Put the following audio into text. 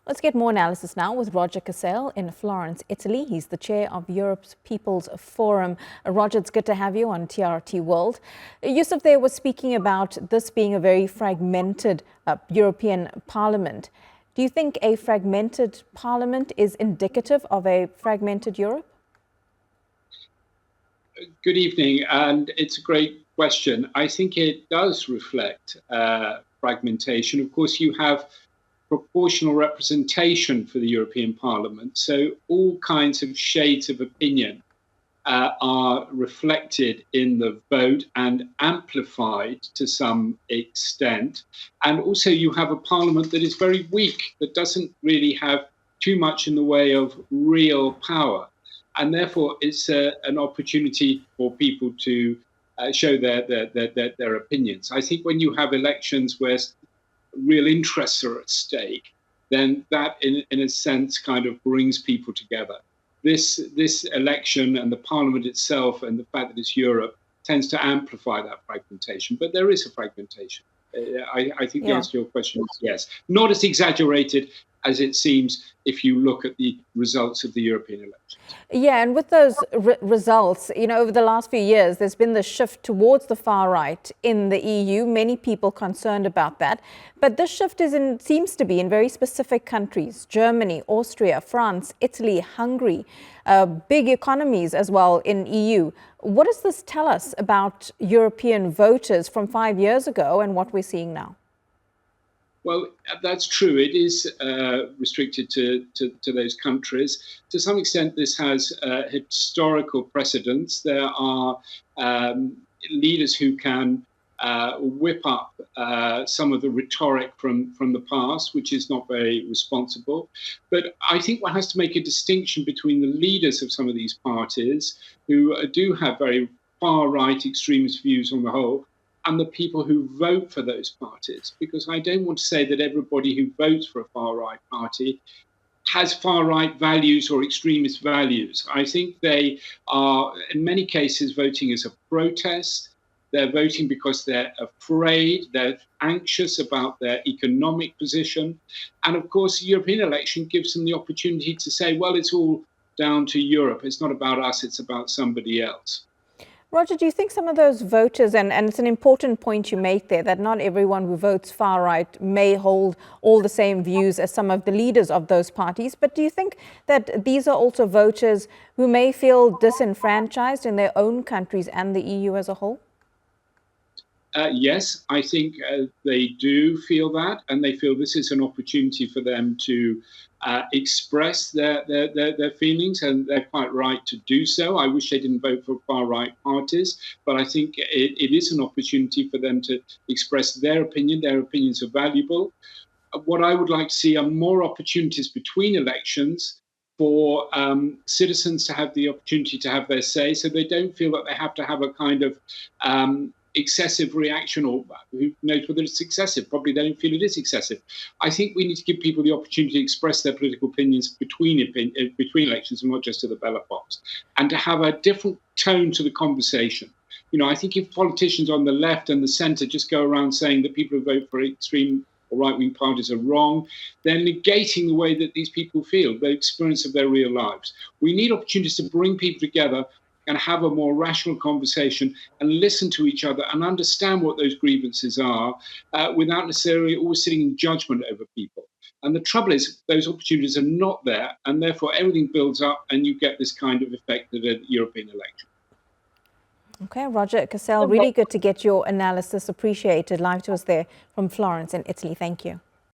Let's get more analysis now with Roger Casale in Florence, Italy. He's the chair of Europe's People's Forum. Roger, it's good to have you on TRT World. Yusuf there was speaking about this being a very fragmented European Parliament. Do you think a fragmented Parliament is indicative of a fragmented Europe? Good evening, and it's a great question. I think it does reflect fragmentation. Of course, you have proportional representation for the European Parliament, so all kinds of shades of opinion are reflected in the vote and amplified to some extent. And also you have a Parliament that is very weak, that doesn't really have too much in the way of real power. And therefore, it's an opportunity for people to show their opinions. I think when you have elections where real interests are at stake, then that, in a sense, kind of brings people together. This election and the Parliament itself and the fact that it's Europe tends to amplify that fragmentation. But there is a fragmentation. I think the answer to your question is yes. Not as exaggerated as it seems if you look at the results of the European elections. Yeah, and with those results, over the last few years, there's been the shift towards the far right in the EU. Many people concerned about that. But this shift seems to be in very specific countries: Germany, Austria, France, Italy, Hungary, big economies as well in EU. What does this tell us about European voters from 5 years ago and what we're seeing now? Well, that's true. It is restricted to those countries. To some extent, this has historical precedents. There are leaders who can whip up some of the rhetoric from the past, which is not very responsible. But I think one has to make a distinction between the leaders of some of these parties, who do have very far-right extremist views on the whole, and the people who vote for those parties. Because I don't want to say that everybody who votes for a far-right party has far-right values or extremist values. I think they are, in many cases, voting as a protest. They're voting because they're afraid, they're anxious about their economic position. And of course, the European election gives them the opportunity to say, well, it's all down to Europe. It's not about us, it's about somebody else. Roger, do you think some of those voters, and it's an important point you make there, that not everyone who votes far right may hold all the same views as some of the leaders of those parties, but do you think that these are also voters who may feel disenfranchised in their own countries and the EU as a whole? Yes, I think they do feel that, and they feel this is an opportunity for them to express their feelings, and they're quite right to do so. I wish they didn't vote for far-right parties, but I think it is an opportunity for them to express their opinion. Their opinions are valuable. What I would like to see are more opportunities between elections for citizens to have the opportunity to have their say, so they don't feel that they have to have a kind of excessive reaction, or who knows whether it's excessive. Probably they don't feel it is excessive. I think we need to give people the opportunity to express their political opinions between elections, and not just to the ballot box, and to have a different tone to the conversation. I think if politicians on the left and the centre just go around saying that people who vote for extreme or right-wing parties are wrong, they're negating the way that these people feel, the experience of their real lives. We need opportunities to bring people together and have a more rational conversation and listen to each other and understand what those grievances are without necessarily always sitting in judgment over people. And the trouble is those opportunities are not there, and therefore everything builds up and you get this kind of effect at a European election. Okay, Roger Casale, really good to get your analysis. Appreciated. Live to us there from Florence in Italy. Thank you.